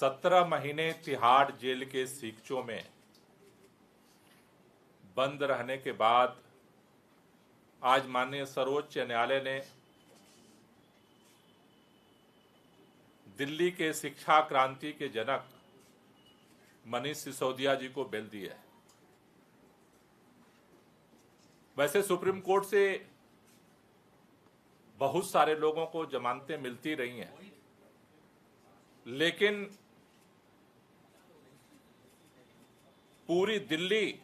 17 महीने तिहाड़ जेल के सीकचों में बंद रहने के बाद आज माननीय सर्वोच्च न्यायालय ने दिल्ली के शिक्षा क्रांति के जनक मनीष सिसोदिया जी को बेल दी है। वैसे सुप्रीम कोर्ट से बहुत सारे लोगों को जमानतें मिलती रही हैं, लेकिन पूरी दिल्ली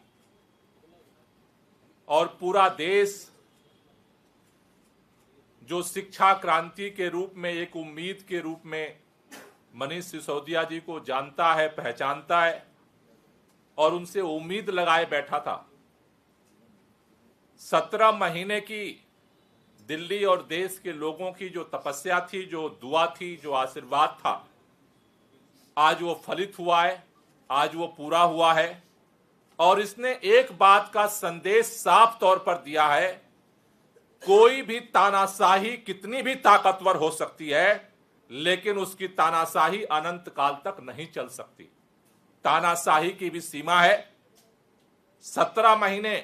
और पूरा देश जो शिक्षा क्रांति के रूप में, एक उम्मीद के रूप में मनीष सिसोदिया जी को जानता है, पहचानता है और उनसे उम्मीद लगाए बैठा था। 17 महीने की दिल्ली और देश के लोगों की जो तपस्या थी, जो दुआ थी, जो आशीर्वाद था, आज वो फलित हुआ है, आज वो पूरा हुआ है। और इसने एक बात का संदेश साफ तौर पर दिया है, कोई भी तानाशाही कितनी भी ताकतवर हो सकती है, लेकिन उसकी तानाशाही अनंत काल तक नहीं चल सकती। तानाशाही की भी सीमा है। 17 महीने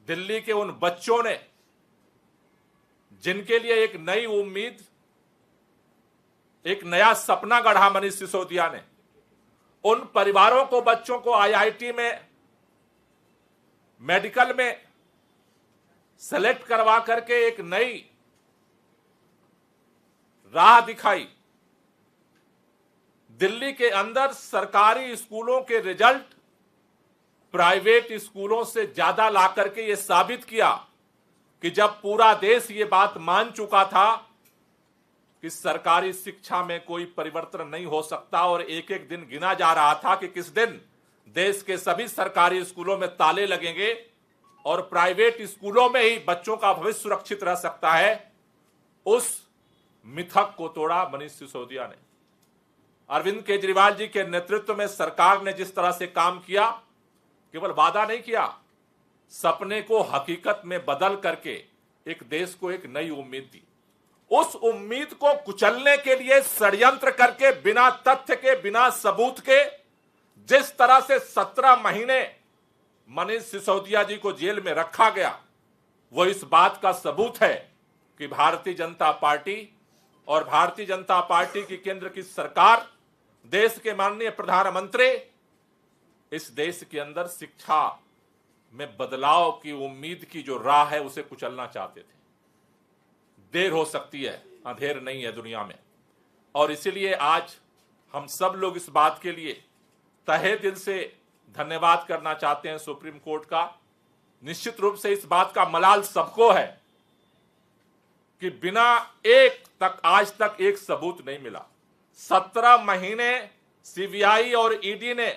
दिल्ली के उन बच्चों ने, जिनके लिए एक नई उम्मीद, एक नया सपना गढ़ा मनीष सिसोदिया ने, उन परिवारों को, बच्चों को आईआईटी में, मेडिकल में सेलेक्ट करवा करके एक नई राह दिखाई। दिल्ली के अंदर सरकारी स्कूलों के रिजल्ट प्राइवेट स्कूलों से ज्यादा ला करके यह साबित किया कि जब पूरा देश ये बात मान चुका था कि सरकारी शिक्षा में कोई परिवर्तन नहीं हो सकता और एक एक दिन गिना जा रहा था कि किस दिन देश के सभी सरकारी स्कूलों में ताले लगेंगे और प्राइवेट स्कूलों में ही बच्चों का भविष्य सुरक्षित रह सकता है, उस मिथक को तोड़ा मनीष सिसोदिया ने। अरविंद केजरीवाल जी के नेतृत्व में सरकार ने जिस तरह से काम किया, केवल वादा नहीं किया, सपने को हकीकत में बदल करके एक देश को एक नई उम्मीद दी। उस उम्मीद को कुचलने के लिए षड्यंत्र करके, बिना तथ्य के, बिना सबूत के, जिस तरह से 17 महीने मनीष सिसोदिया जी को जेल में रखा गया, वो इस बात का सबूत है कि भारतीय जनता पार्टी और भारतीय जनता पार्टी की केंद्र की सरकार, देश के माननीय प्रधानमंत्री इस देश के अंदर शिक्षा में बदलाव की उम्मीद की जो राह है उसे कुचलना चाहते थे। देर हो सकती है, अंधेर नहीं है दुनिया में। और इसीलिए आज हम सब लोग इस बात के लिए तहे दिल से धन्यवाद करना चाहते हैं सुप्रीम कोर्ट का। निश्चित रूप से इस बात का मलाल सबको है कि बिना आज तक एक सबूत नहीं मिला। 17 महीने सीबीआई और ईडी ने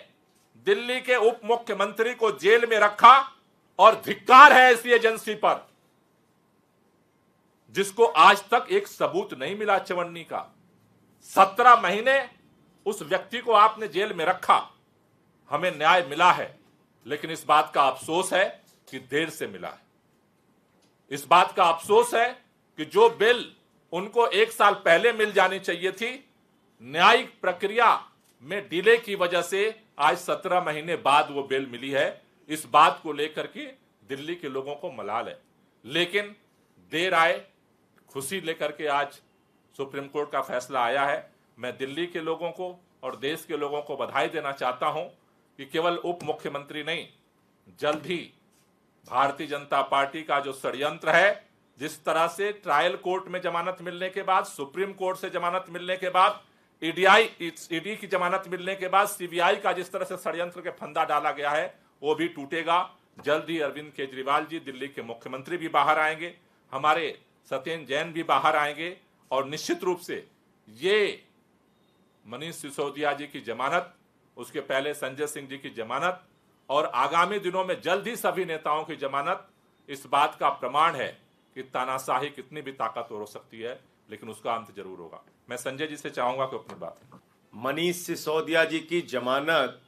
दिल्ली के उप मुख्यमंत्री को जेल में रखा और धिक्कार है ऐसी एजेंसी पर जिसको आज तक एक सबूत नहीं मिला चवन्नी का। 17 महीने उस व्यक्ति को आपने जेल में रखा, हमें न्याय मिला है, लेकिन इस बात का अफसोस है कि देर से मिला है। इस बात का अफसोस है कि जो बिल उनको 1 साल पहले मिल जानी चाहिए थी, न्यायिक प्रक्रिया में डिले की वजह से आज 17 महीने बाद वो बिल मिली है। इस बात को लेकर के दिल्ली के लोगों को मलाल है, लेकिन देर आए खुशी लेकर के आज सुप्रीम कोर्ट का फैसला आया है। मैं दिल्ली के लोगों को और देश के लोगों को बधाई देना चाहता हूं कि केवल उप मुख्यमंत्री नहीं, जल्द ही भारतीय जनता पार्टी का जो षड्यंत्र है, जिस तरह से ट्रायल कोर्ट में जमानत मिलने के बाद, सुप्रीम कोर्ट से जमानत मिलने के बाद, ईडी की जमानत मिलने के बाद सीबीआई का जिस तरह से षड्यंत्र के फंदा डाला गया है, वो भी टूटेगा। जल्द ही अरविंद केजरीवाल जी, दिल्ली के मुख्यमंत्री, भी बाहर आएंगे, हमारे सत्येंद्र जैन भी बाहर आएंगे और निश्चित रूप से ये मनीष सिसोदिया जी की जमानत, उसके पहले संजय सिंह जी की जमानत और आगामी दिनों में जल्द ही सभी नेताओं की जमानत इस बात का प्रमाण है कि तानाशाही कितनी भी ताकतवर हो सकती है, लेकिन उसका अंत जरूर होगा। मैं संजय जी से चाहूंगा कि अपनी बात। मनीष सिसोदिया जी की जमानत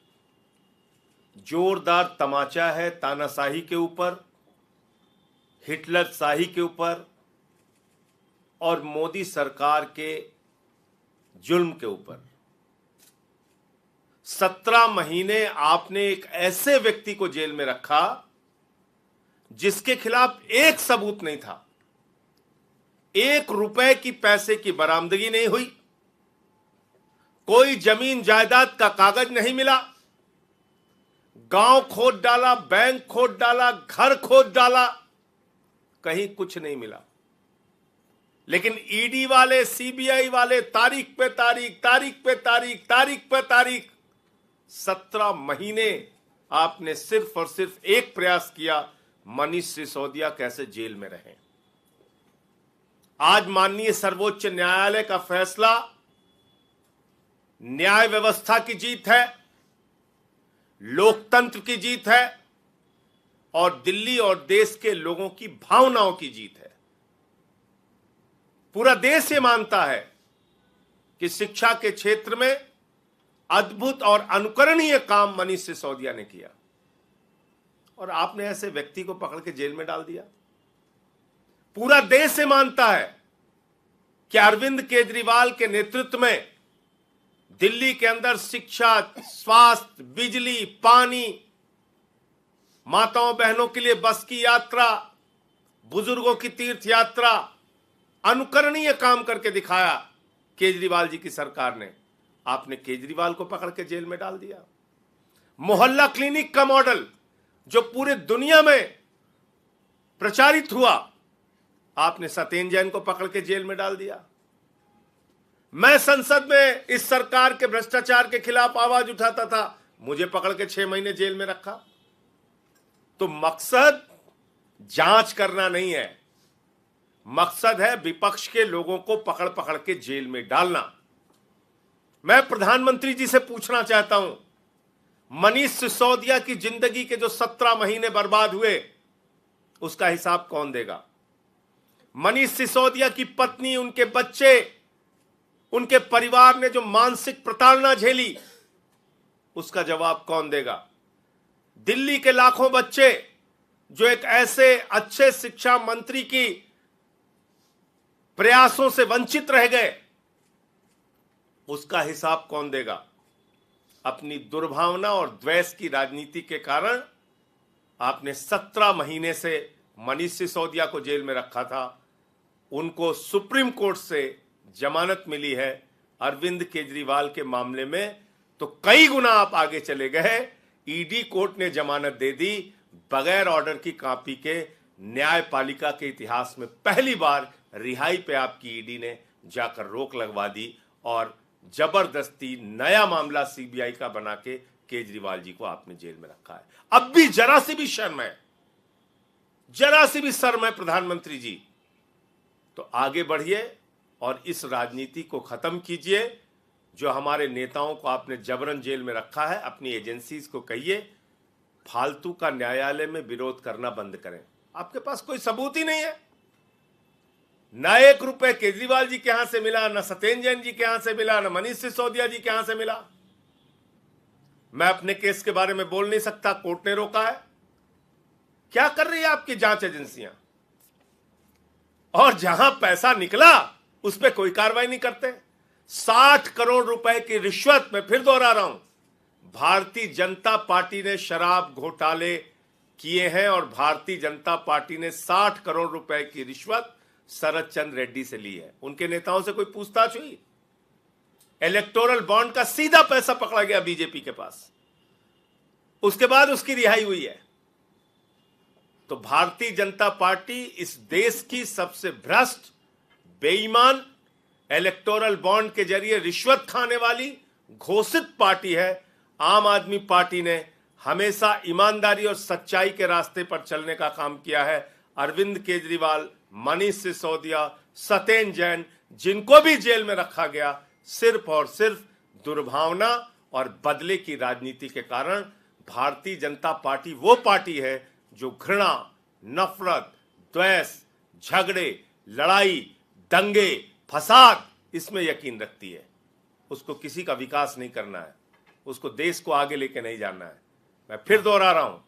जोरदार तमाचा है तानाशाही के ऊपर, हिटलर शाही के ऊपर और मोदी सरकार के जुल्म के ऊपर। 17 महीने आपने एक ऐसे व्यक्ति को जेल में रखा जिसके खिलाफ एक सबूत नहीं था, 1 रुपए की पैसे की बरामदगी नहीं हुई, कोई जमीन जायदाद का कागज नहीं मिला, गांव खोद डाला, बैंक खोद डाला, घर खोद डाला, कहीं कुछ नहीं मिला। लेकिन ईडी वाले, सीबीआई वाले तारीख पे तारीख, तारीख पे तारीख, तारीख पे तारीख, 17 महीने आपने सिर्फ और सिर्फ एक प्रयास किया, मनीष सिसोदिया कैसे जेल में रहें। आज माननीय सर्वोच्च न्यायालय का फैसला न्याय व्यवस्था की जीत है, लोकतंत्र की जीत है और दिल्ली और देश के लोगों की भावनाओं की जीत है। पूरा देश ये मानता है कि शिक्षा के क्षेत्र में अद्भुत और अनुकरणीय काम मनीष सिसोदिया ने किया और आपने ऐसे व्यक्ति को पकड़ के जेल में डाल दिया। पूरा देश ये मानता है कि अरविंद केजरीवाल के नेतृत्व में दिल्ली के अंदर शिक्षा, स्वास्थ्य, बिजली, पानी, माताओं बहनों के लिए बस की यात्रा, बुजुर्गों की तीर्थ यात्रा, अनुकरणीय काम करके दिखाया केजरीवाल जी की सरकार ने। आपने केजरीवाल को पकड़ के जेल में डाल दिया। मोहल्ला क्लिनिक का मॉडल जो पूरे दुनिया में प्रचारित हुआ, आपने सत्येंद्र जैन को पकड़ के जेल में डाल दिया। मैं संसद में इस सरकार के भ्रष्टाचार के खिलाफ आवाज उठाता था, मुझे पकड़ के 6 महीने जेल में रखा। तो मकसद जांच करना नहीं है, मकसद है विपक्ष के लोगों को पकड़ पकड़ के जेल में डालना। मैं प्रधानमंत्री जी से पूछना चाहता हूं, मनीष सिसोदिया की जिंदगी के जो 17 महीने बर्बाद हुए, उसका हिसाब कौन देगा? मनीष सिसोदिया की पत्नी, उनके बच्चे, उनके परिवार ने जो मानसिक प्रताड़ना झेली, उसका जवाब कौन देगा? दिल्ली के लाखों बच्चे जो एक ऐसे अच्छे शिक्षा मंत्री की प्रयासों से वंचित रह गए, उसका हिसाब कौन देगा? अपनी दुर्भावना और द्वेष की राजनीति के कारण आपने 17 महीने से मनीष सिसोदिया को जेल में रखा था। उनको सुप्रीम कोर्ट से जमानत मिली है। अरविंद केजरीवाल के मामले में तो कई गुना आप आगे चले गए। ईडी कोर्ट ने जमानत दे दी बगैर ऑर्डर की कॉपी के। न्यायपालिका के इतिहास में पहली बार रिहाई पे आपकी ईडी ने जाकर रोक लगवा दी और जबरदस्ती नया मामला सीबीआई का बना के केजरीवाल जी को आपने जेल में रखा है। अब भी जरा सी भी शर्म है, जरा सी भी शर्म है प्रधानमंत्री जी, तो आगे बढ़िए और इस राजनीति को खत्म कीजिए। जो हमारे नेताओं को आपने जबरन जेल में रखा है, अपनी एजेंसीज को कहिए फालतू का न्यायालय में विरोध करना बंद करें। आपके पास कोई सबूत ही नहीं है। न 1 रुपए केजरीवाल जी के यहां से मिला, न सत्येंद्र जैन जी के यहां से मिला, न मनीष सिसोदिया जी के यहां से मिला। मैं अपने केस के बारे में बोल नहीं सकता, कोर्ट ने रोका है। क्या कर रही है आपकी जांच एजेंसियां? और जहां पैसा निकला उस पर कोई कार्रवाई नहीं करते। 60 करोड़ रुपए की रिश्वत, मैं फिर दोहरा रहा हूं, भारतीय जनता पार्टी ने शराब घोटाले किए हैं और भारतीय जनता पार्टी ने 60 करोड़ रुपए की रिश्वत शरद चंद्र रेड्डी से ली है। उनके नेताओं से कोई पूछताछ हुई? इलेक्टोरल बॉन्ड का सीधा पैसा पकड़ा गया बीजेपी के पास, उसके बाद उसकी रिहाई हुई है। तो भारतीय जनता पार्टी इस देश की सबसे भ्रष्ट, बेईमान, इलेक्टोरल बॉन्ड के जरिए रिश्वत खाने वाली घोषित पार्टी है। आम आदमी पार्टी ने हमेशा ईमानदारी और सच्चाई के रास्ते पर चलने का काम किया है। अरविंद केजरीवाल, मनीष सिसोदिया, सत्येंद्र जैन, जिनको भी जेल में रखा गया, सिर्फ और सिर्फ दुर्भावना और बदले की राजनीति के कारण। भारतीय जनता पार्टी वो पार्टी है जो घृणा, नफरत, द्वेष, झगड़े, लड़ाई, दंगे, फसाद, इसमें यकीन रखती है। उसको किसी का विकास नहीं करना है, उसको देश को आगे लेके नहीं जाना है। मैं फिर दोहरा रहा हूं,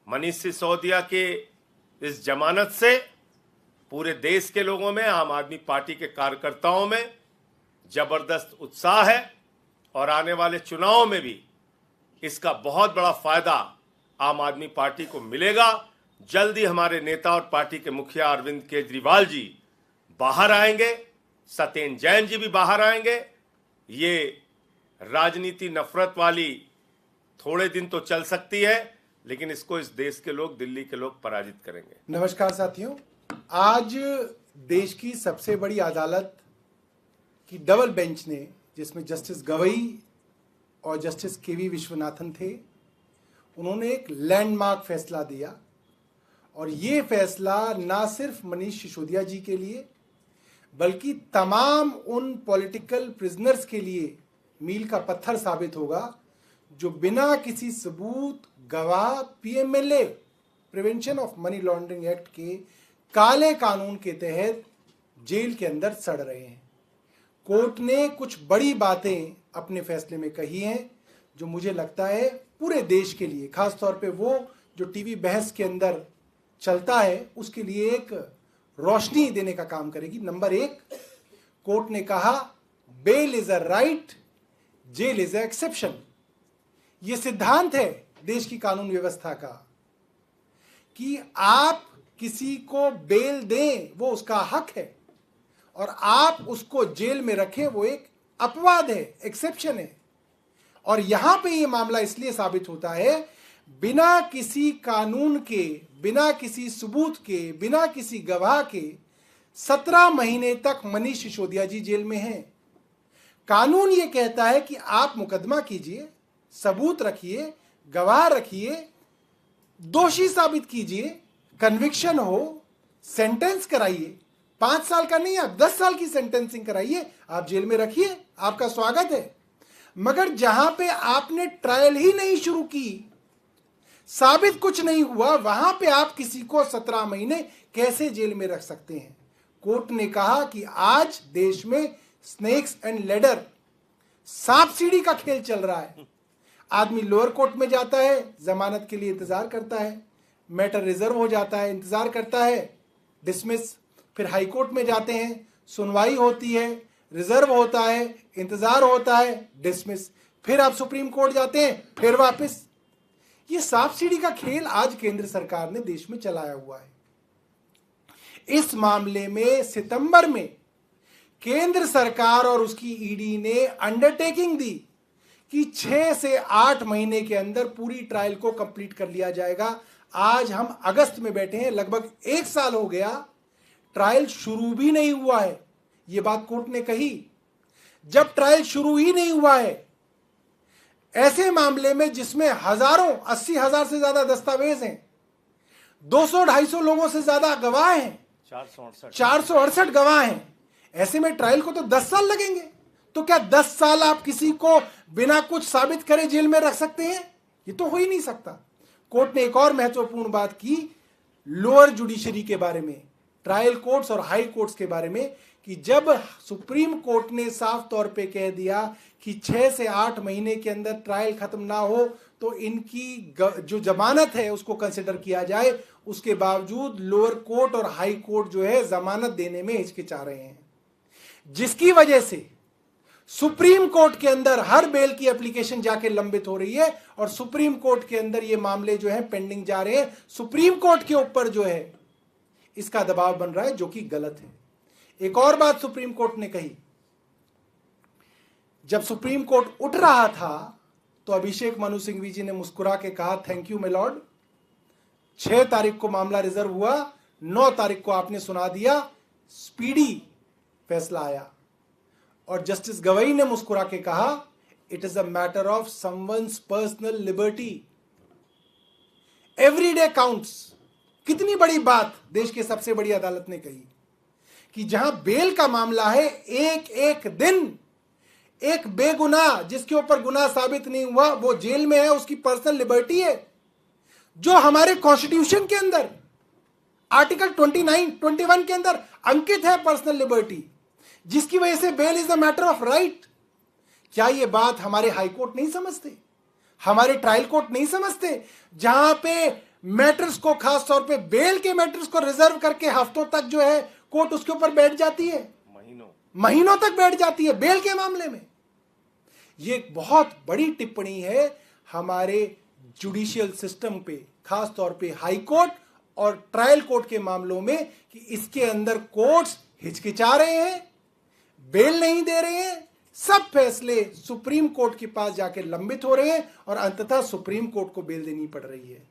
मनीष सिसोदिया के इस जमानत से पूरे देश के लोगों में, आम आदमी पार्टी के कार्यकर्ताओं में जबरदस्त उत्साह है और आने वाले चुनावों में भी इसका बहुत बड़ा फायदा आम आदमी पार्टी को मिलेगा। जल्दी हमारे नेता और पार्टी के मुखिया अरविंद केजरीवाल जी बाहर आएंगे, सत्येंद्र जैन जी भी बाहर आएंगे। ये राजनीति नफरत वाली थोड़े दिन तो चल सकती है, लेकिन इसको इस देश के लोग, दिल्ली के लोग पराजित करेंगे। नमस्कार साथियों, आज देश की सबसे बड़ी अदालत की डबल बेंच ने, जिसमें जस्टिस गवई और जस्टिस केवी विश्वनाथन थे, उन्होंने एक लैंडमार्क फैसला दिया। और ये फैसला ना सिर्फ मनीष सिसोदिया जी के लिए बल्कि तमाम उन पॉलिटिकल प्रिजनर्स के लिए मील का पत्थर साबित होगा जो बिना किसी सबूत, गवाह, PMLA prevention of money laundering act के काले कानून के तहत जेल के अंदर सड़ रहे हैं। कोर्ट ने कुछ बड़ी बातें अपने फैसले में कही हैं जो मुझे लगता है पूरे देश के लिए, खासतौर पे वो जो टीवी बहस के अंदर चलता है, उसके लिए एक रोशनी देने का काम करेगी। नंबर 1, कोर्ट ने कहा bail is a right, jail is a exception. यह सिद्धांत है देश की कानून व्यवस्था का कि आप किसी को बेल दें वो उसका हक है, और आप उसको जेल में रखें वो एक अपवाद है, एक्सेप्शन है। और यहां पे ये मामला इसलिए साबित होता है, बिना किसी कानून के, बिना किसी सबूत के, बिना किसी गवाह के 17 महीने तक मनीष सिसोदिया जी जेल में हैं। कानून ये कहता है कि आप मुकदमा कीजिए, सबूत रखिए, गवाह रखिए, दोषी साबित कीजिए, कन्विक्शन हो, सेंटेंस कराइए। 5 साल का नहीं, आप 10 साल की सेंटेंसिंग कराइए, आप जेल में रखिए, आपका स्वागत है। मगर जहां पे आपने ट्रायल ही नहीं शुरू की, साबित कुछ नहीं हुआ, वहां पे आप किसी को 17 महीने कैसे जेल में रख सकते हैं? कोर्ट ने कहा कि आज देश में स्नेक्स एंड लैडर, सांप सीढ़ी का खेल चल रहा है। आदमी लोअर कोर्ट में जाता है, जमानत के लिए इंतजार करता है, मैटर रिजर्व हो जाता है, इंतजार करता है, डिसमिस। फिर हाई कोर्ट में जाते हैं, सुनवाई होती है, रिजर्व होता है, इंतजार होता है, डिसमिस। फिर आप सुप्रीम कोर्ट जाते हैं, फिर वापस। ये सांप सीढ़ी का खेल आज केंद्र सरकार ने देश में चलाया हुआ है। इस मामले में सितंबर में केंद्र सरकार और उसकी ईडी ने अंडरटेकिंग दी कि 6 से 8 महीने के अंदर पूरी ट्रायल को कंप्लीट कर लिया जाएगा। आज हम अगस्त में बैठे हैं, लगभग 1 साल हो गया, ट्रायल शुरू भी नहीं हुआ है। यह बात कोर्ट ने कही। जब ट्रायल शुरू ही नहीं हुआ है, ऐसे मामले में जिसमें हजारों, 80,000 से ज्यादा दस्तावेज हैं, 200-250 लोगों से ज्यादा गवाह हैं, 468 गवाह हैं, ऐसे में ट्रायल को तो 10 साल लगेंगे। तो क्या 10 साल आप किसी को बिना कुछ साबित करे जेल में रख सकते हैं? ये तो हो ही नहीं सकता। कोर्ट ने एक और महत्वपूर्ण बात की लोअर जुडिशरी के बारे में, ट्रायल कोर्ट्स और हाई कोर्ट्स के बारे में, कि जब सुप्रीम कोर्ट ने साफ तौर पे कह दिया कि 6 से 8 महीने के अंदर ट्रायल खत्म ना हो तो इनकी जो जमानत है उसको कंसिडर किया जाए, उसके बावजूद लोअर कोर्ट और हाई कोर्ट जो है जमानत देने में हिचकिचा रहे हैं, जिसकी वजह से सुप्रीम कोर्ट के अंदर हर बेल की एप्लीकेशन जाके लंबित हो रही है और सुप्रीम कोर्ट के अंदर ये मामले जो है पेंडिंग जा रहे हैं। सुप्रीम कोर्ट के ऊपर जो है इसका दबाव बन रहा है, जो कि गलत है। एक और बात सुप्रीम कोर्ट ने कही, जब सुप्रीम कोर्ट उठ रहा था तो अभिषेक मनु सिंघवी जी ने मुस्कुरा के कहा, थैंक यू माय लॉर्ड। 6 तारीख को मामला रिजर्व हुआ, 9 तारीख को आपने सुना दिया, स्पीडी फैसला आया। और जस्टिस गवई ने मुस्कुरा के कहा, it is a matter of someone's personal liberty, every day counts. कितनी बड़ी बात देश की सबसे बड़ी अदालत ने कही कि जहां बेल का मामला है, एक एक दिन एक बेगुनाह जिसके ऊपर गुनाह साबित नहीं हुआ वो जेल में है, उसकी पर्सनल लिबर्टी है, जो हमारे कॉन्स्टिट्यूशन के अंदर आर्टिकल 29, 21 के अंदर अंकित है पर्सनल लिबर्टी, जिसकी वजह से bail is a matter of right. क्या यह बात हमारे हाई कोर्ट नहीं समझते, हमारे ट्रायल कोर्ट नहीं समझते, जहां पे मैटर्स को, खास तौर पे बेल के मैटर्स को रिजर्व करके हफ्तों तक जो है कोर्ट उसके ऊपर बैठ जाती है, महीनों तक बैठ जाती है बेल के मामले में। यह एक बहुत बड़ी टिप्पणी है हमारे जुडिशियल सिस्टम पे, खास तौर पे हाई कोर्ट और ट्रायल कोर्ट के मामलों में कि इसके अंदर कोर्ट्स हिचकिचा रहे हैं, बेल नहीं दे रहे हैं, सब फैसले सुप्रीम कोर्ट के पास जाके लंबित हो रहे हैं और अंततः सुप्रीम कोर्ट को बेल देनी पड़ रही है।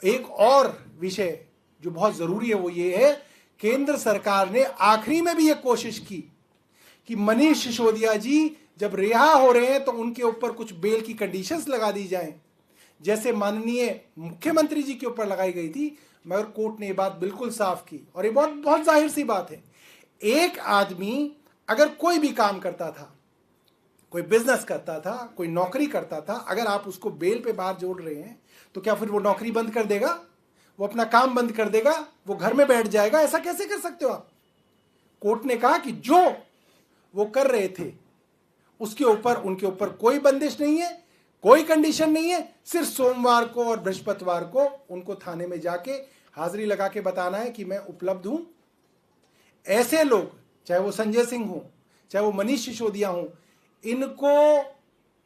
एक और विषय जो बहुत जरूरी है वो ये है, केंद्र सरकार ने आखिरी में भी ये कोशिश की कि मनीष सिसोदिया जी जब रिहा हो रहे हैं तो उनके ऊपर कुछ बेल की कंडीशंस लगा दी जाएं, जैसे माननीय मुख्यमंत्री जी के ऊपर लगाई गई थी, मगर कोर्ट ने ये बात बिल्कुल साफ की। और ये बहुत बहुत जाहिर सी बात है, एक आदमी अगर कोई भी काम करता था, कोई बिजनेस करता था, कोई नौकरी करता था, अगर आप उसको बेल पे बाहर जोड़ रहे हैं तो क्या फिर वो नौकरी बंद कर देगा, वो अपना काम बंद कर देगा, वो घर में बैठ जाएगा? ऐसा कैसे कर सकते हो आप? कोर्ट ने कहा कि जो वो कर रहे थे उसके ऊपर, उनके ऊपर कोई बंदिश नहीं है, कोई कंडीशन नहीं है, सिर्फ सोमवार को और बृहस्पतिवार को उनको थाने में जाके हाजिरी लगा के बताना है कि मैं उपलब्ध हूं। ऐसे लोग, चाहे वो संजय सिंह हो, चाहे वो मनीष सिसोदिया हो, इनको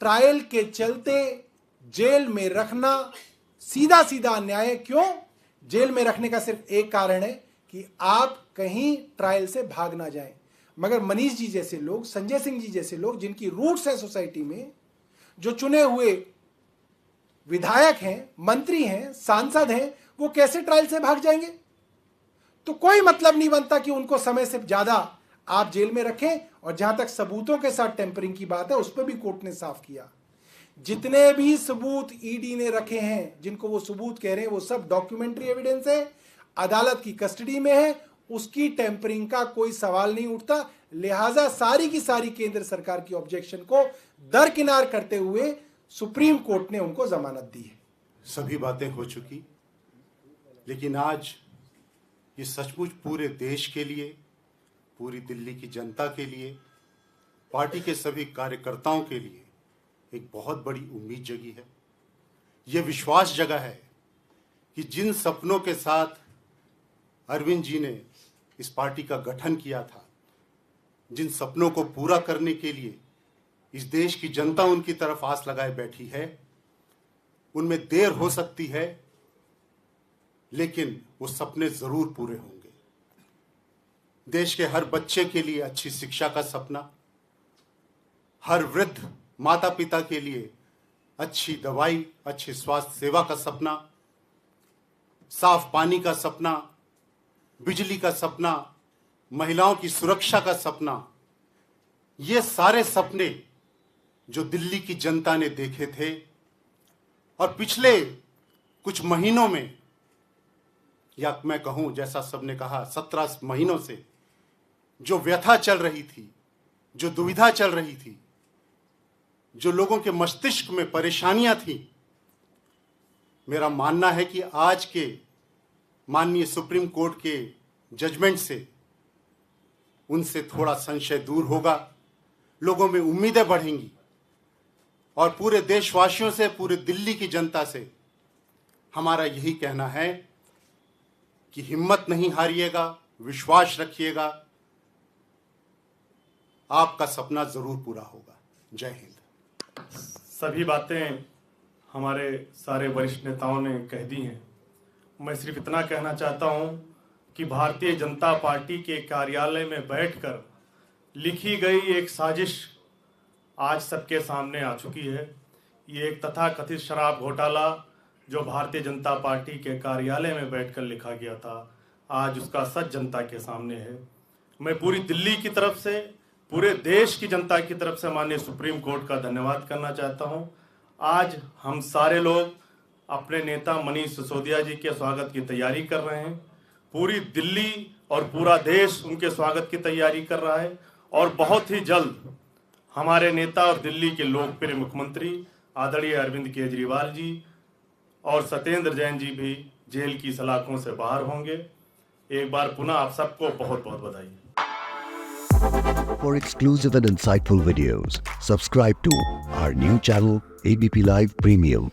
ट्रायल के चलते जेल में रखना सीधा सीधा अन्याय है। क्यों? जेल में रखने का सिर्फ एक कारण है कि आप कहीं ट्रायल से भाग ना जाएं। मगर मनीष जी जैसे लोग, संजय सिंह जी जैसे लोग, जिनकी रूट्स है सोसाइटी में, जो चुने हुए विधायक हैं, मंत्री हैं, सांसद हैं, वो कैसे ट्रायल से भाग जाएंगे? तो कोई मतलब नहीं बनता कि उनको समय से ज्यादा आप जेल में रखें। और जहां तक सबूतों के साथ टेम्परिंग की बात है, उस पर भी कोर्ट ने साफ किया, जितने भी सबूत ईडी ने रखे हैं, जिनको वो सबूत कह रहे हैं, वो सब डॉक्यूमेंट्री एविडेंस है, अदालत की कस्टडी में है, उसकी टेम्परिंग का कोई सवाल नहीं उठता। लिहाजा सारी की सारी केंद्र सरकार की ऑब्जेक्शन को दरकिनार करते हुए सुप्रीम कोर्ट ने उनको जमानत दी है। सभी बातें हो चुकी, लेकिन आज ये सचमुच पूरे देश के लिए, पूरी दिल्ली की जनता के लिए, पार्टी के सभी कार्यकर्ताओं के लिए एक बहुत बड़ी उम्मीद जगी है। ये विश्वास जगा है कि जिन सपनों के साथ अरविंद जी ने इस पार्टी का गठन किया था, जिन सपनों को पूरा करने के लिए इस देश की जनता उनकी तरफ आस लगाए बैठी है, उनमें देर हो सकती है, लेकिन वो सपने जरूर पूरे होंगे। देश के हर बच्चे के लिए अच्छी शिक्षा का सपना, हर वृद्ध माता पिता के लिए अच्छी दवाई, अच्छी स्वास्थ्य सेवा का सपना, साफ पानी का सपना, बिजली का सपना, महिलाओं की सुरक्षा का सपना, ये सारे सपने जो दिल्ली की जनता ने देखे थे और पिछले कुछ महीनों में, या मैं कहूं जैसा सबने कहा 17 महीनों से जो व्यथा चल रही थी, जो दुविधा चल रही थी, जो लोगों के मस्तिष्क में परेशानियां थी, मेरा मानना है कि आज के माननीय सुप्रीम कोर्ट के जजमेंट से उनसे थोड़ा संशय दूर होगा, लोगों में उम्मीदें बढ़ेंगी और पूरे देशवासियों से, पूरे दिल्ली की जनता से हमारा यही कहना है कि हिम्मत नहीं हारिएगा, विश्वास रखिएगा, आपका सपना जरूर पूरा होगा। जय हिंद। सभी बातें हमारे सारे वरिष्ठ नेताओं ने कह दी हैं। मैं सिर्फ इतना कहना चाहता हूं कि भारतीय जनता पार्टी के कार्यालय में बैठकर लिखी गई एक साजिश आज सबके सामने आ चुकी है। ये एक तथाकथित शराब घोटाला जो भारतीय जनता पार्टी के कार्यालय में बैठकर लिखा गया था, आज उसका सच जनता के सामने है। मैं पूरी दिल्ली की तरफ से, पूरे देश की जनता की तरफ से माननीय सुप्रीम कोर्ट का धन्यवाद करना चाहता हूं। आज हम सारे लोग अपने नेता मनीष सिसोदिया जी के स्वागत की तैयारी कर रहे हैं। पूरी दिल्ली और पूरा देश उनके स्वागत की तैयारी कर रहा है और बहुत ही जल्द हमारे नेता और दिल्ली के लोकप्रिय मुख्यमंत्री आदरणीय अरविंद केजरीवाल जी और सत्येंद्र जैन जी भी जेल की सलाखों से बाहर होंगे। एक बार पुनः आप सबको बहुत बहुत बधाई। For exclusive and insightful videos, subscribe to our new channel ABP Live Premium.